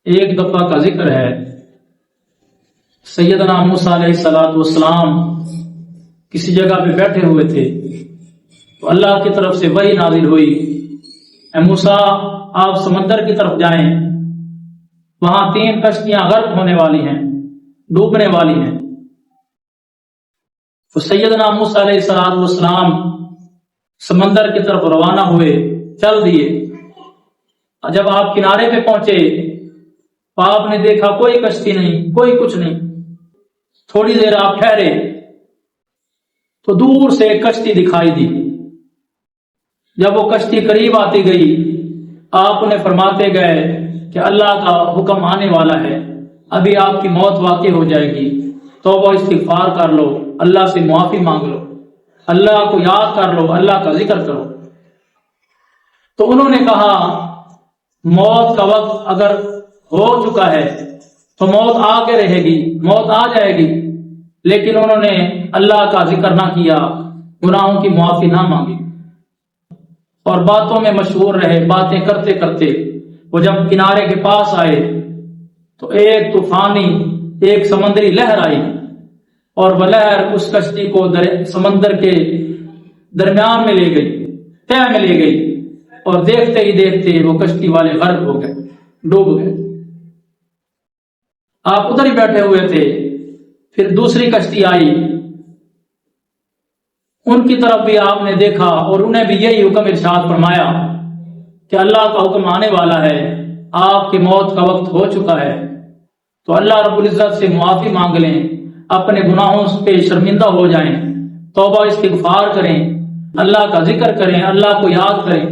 ایک دفعہ کا ذکر ہے، سیدنا موسیٰ علیہ الصلوۃ والسلام کسی جگہ پہ بیٹھے ہوئے تھے تو اللہ کی طرف سے وحی نازل ہوئی، اے موسیٰ آپ سمندر کی طرف جائیں، وہاں 3 کشتیاں غرق ہونے والی ہیں، ڈوبنے والی ہیں۔ تو سیدنا موسیٰ علیہ الصلوۃ والسلام سمندر کی طرف روانہ ہوئے، چل دیے۔ جب آپ کنارے پہ پہنچے تو آپ نے دیکھا کوئی کشتی نہیں، کوئی کچھ نہیں۔ تھوڑی دیر آپ ٹھہرے تو دور سے ایک کشتی دکھائی دی۔ جب وہ کشتی قریب آتی گئی، آپ انہیں فرماتے گئے کہ اللہ کا حکم آنے والا ہے، ابھی آپ کی موت واقع ہو جائے گی، توبہ استغفار کر لو، اللہ سے معافی مانگ لو، اللہ کو یاد کر لو، اللہ کا ذکر کرو۔ تو انہوں نے کہا موت کا وقت اگر ہو چکا ہے تو موت آ کے رہے گی، موت آ جائے گی، لیکن انہوں نے اللہ کا ذکر نہ کیا، گناہوں کی معافی نہ مانگی اور باتوں میں مشغول رہے۔ باتیں کرتے کرتے وہ جب کنارے کے پاس آئے تو ایک طوفانی، ایک سمندری لہر آئی اور وہ لہر اس کشتی کو سمندر کے درمیان میں لے گئی، تہہ میں لے گئی، اور دیکھتے ہی دیکھتے وہ کشتی والے غرق ہو گئے، ڈوب گئے۔ آپ ادھر ہی بیٹھے ہوئے تھے، پھر دوسری کشتی آئی، ان کی طرف بھی آپ نے دیکھا اور انہیں بھی یہی حکم ارشاد فرمایا کہ اللہ کا حکم آنے والا ہے، آپ کی موت کا وقت ہو چکا ہے، تو اللہ رب العزت سے معافی مانگ لیں، اپنے گناہوں پہ شرمندہ ہو جائیں، توبہ استغفار کریں، اللہ کا ذکر کریں، اللہ کو یاد کریں۔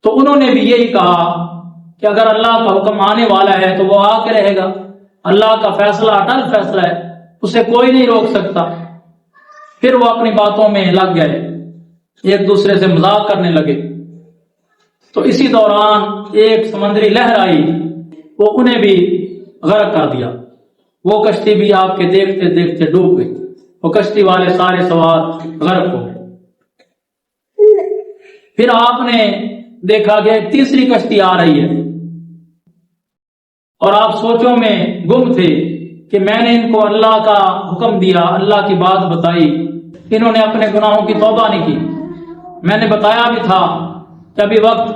تو انہوں نے بھی یہی کہا کہ اگر اللہ کا حکم آنے والا ہے تو وہ آ کے رہے گا، اللہ کا فیصلہ اٹل فیصلہ ہے، اسے کوئی نہیں روک سکتا۔ پھر وہ اپنی باتوں میں لگ گئے، ایک دوسرے سے مذاق کرنے لگے۔ تو اسی دوران ایک سمندری لہر آئی، وہ انہیں بھی غرق کر دیا، وہ کشتی بھی آپ کے دیکھتے دیکھتے ڈوب گئی، وہ کشتی والے سارے سوار غرق ہو گئے۔ پھر آپ نے دیکھا کہ ایک تیسری کشتی آ رہی ہے اور آپ سوچوں میں گم تھے کہ میں نے ان کو اللہ کا حکم دیا، اللہ کی بات بتائی، انہوں نے اپنے گناہوں کی توبہ نہیں کی، میں نے بتایا بھی تھا کہ ابھی وقت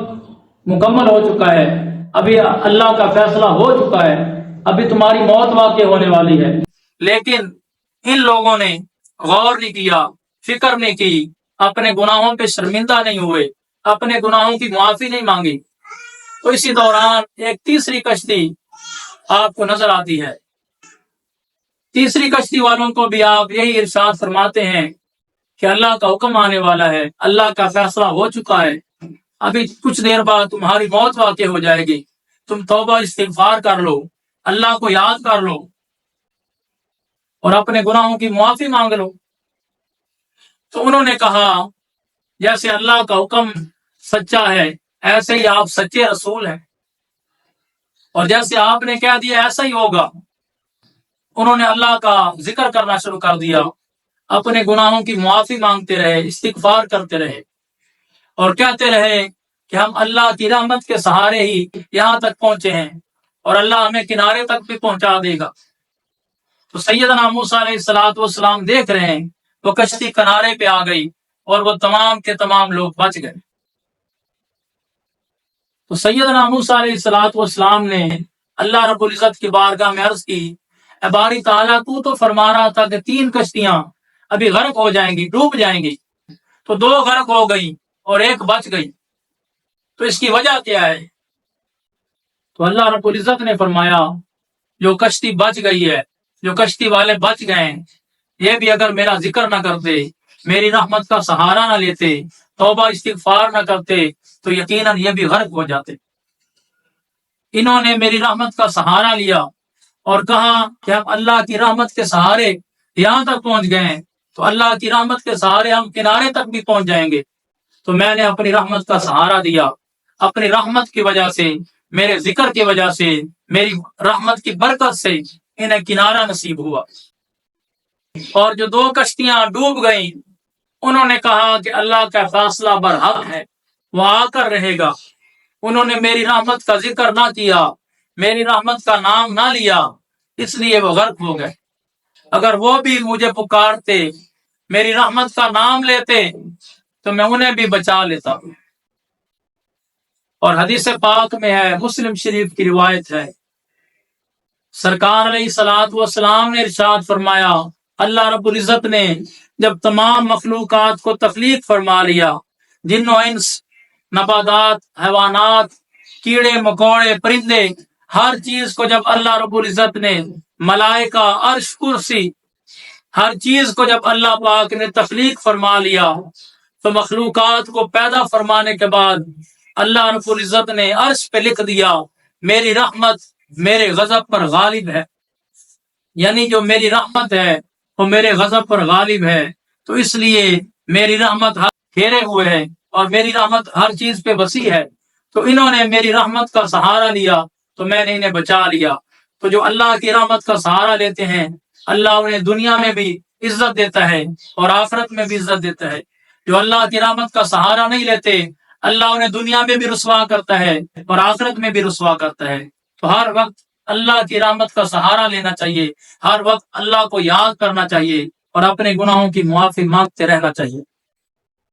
مکمل ہو چکا ہے، ابھی اللہ کا فیصلہ ہو چکا ہے، ابھی تمہاری موت واقع ہونے والی ہے، لیکن ان لوگوں نے غور نہیں کیا، فکر نہیں کی، اپنے گناہوں پہ شرمندہ نہیں ہوئے، اپنے گناہوں کی معافی نہیں مانگی۔ تو اسی دوران ایک تیسری کشتی آپ کو نظر آتی ہے۔ تیسری کشتی والوں کو بھی آپ یہی ارشاد فرماتے ہیں کہ اللہ کا حکم آنے والا ہے، اللہ کا فیصلہ ہو چکا ہے، ابھی کچھ دیر بعد تمہاری موت واقع ہو جائے گی، تم توبہ استغفار کر لو، اللہ کو یاد کر لو اور اپنے گناہوں کی معافی مانگ لو۔ تو انہوں نے کہا جیسے اللہ کا حکم سچا ہے ایسے ہی آپ سچے رسول ہیں، اور جیسے آپ نے کہہ دیا ایسا ہی ہوگا۔ انہوں نے اللہ کا ذکر کرنا شروع کر دیا، اپنے گناہوں کی معافی مانگتے رہے، استغفار کرتے رہے اور کہتے رہے کہ ہم اللہ کی رحمت کے سہارے ہی یہاں تک پہنچے ہیں اور اللہ ہمیں کنارے تک بھی پہنچا دے گا۔ تو سیدنا موسیٰ علیہ الصلوۃ والسلام دیکھ رہے ہیں وہ کشتی کنارے پہ آ گئی اور وہ تمام کے تمام لوگ بچ گئے۔ تو سیدنا موسیٰ علیہ الصلوۃ والسلام نے اللہ رب العزت کی بارگاہ میں عرض کی، اے باری تعالیٰ تو فرما رہا تھا کہ 3 کشتیاں ابھی غرق ہو جائیں گی، ڈوب جائیں گی، تو 2 غرق ہو گئی اور 1 بچ گئی، تو اس کی وجہ کیا ہے؟ تو اللہ رب العزت نے فرمایا جو کشتی بچ گئی ہے، جو کشتی والے بچ گئے، یہ بھی اگر میرا ذکر نہ کرتے، میری رحمت کا سہارا نہ لیتے، توبہ استغفار نہ کرتے، تو یقیناً یہ بھی غرق ہو جاتے۔ انہوں نے میری رحمت کا سہارا لیا اور کہا کہ ہم اللہ کی رحمت کے سہارے یہاں تک پہنچ گئے ہیں، تو اللہ کی رحمت کے سہارے ہم کنارے تک بھی پہنچ جائیں گے۔ تو میں نے اپنی رحمت کا سہارا دیا، اپنی رحمت کی وجہ سے، میرے ذکر کی وجہ سے، میری رحمت کی برکت سے انہیں کنارہ نصیب ہوا۔ اور جو 2 کشتیاں ڈوب گئیں، انہوں نے کہا کہ اللہ کا فیصلہ برحق ہے، وہ آ کر رہے گا۔ انہوں نے میری رحمت کا ذکر نہ کیا، میری رحمت کا نام نہ لیا، اس لیے وہ غرق ہو گئے۔ اگر وہ بھی مجھے پکارتے، میری رحمت کا نام لیتے، تو میں انہیں بھی بچا لیتا۔ اور حدیث پاک میں ہے، مسلم شریف کی روایت ہے، سرکار علیہ الصلوۃ والسلام نے ارشاد فرمایا، اللہ رب العزت نے جب تمام مخلوقات کو تخلیق فرما لیا، جن و انس، نباتات، حیوانات، کیڑے مکوڑے، پرندے، ہر چیز کو جب اللہ رب العزت نے، ملائکہ، عرش، کرسی، ہر چیز کو جب اللہ پاک نے تخلیق فرما لیا، تو مخلوقات کو پیدا فرمانے کے بعد اللہ رب العزت نے عرش پہ لکھ دیا، میری رحمت میرے غضب پر غالب ہے۔ یعنی جو میری رحمت ہے وہ میرے غضب پر غالب ہے، تو اس لیے میری رحمت ہر گھیرے ہوئے ہے اور میری رحمت ہر چیز پہ وسیع ہے۔ تو انہوں نے میری رحمت کا سہارا لیا تو میں نے انہیں بچا لیا۔ تو جو اللہ کی رحمت کا سہارا لیتے ہیں، اللہ انہیں دنیا میں بھی عزت دیتا ہے اور آخرت میں بھی عزت دیتا ہے۔ جو اللہ کی رحمت کا سہارا نہیں لیتے، اللہ انہیں دنیا میں بھی رسوا کرتا ہے اور آخرت میں بھی رسوا کرتا ہے۔ تو ہر وقت اللہ کی رحمت کا سہارا لینا چاہیے، ہر وقت اللہ کو یاد کرنا چاہیے اور اپنے گناہوں کی معافی مانگتے رہنا چاہیے۔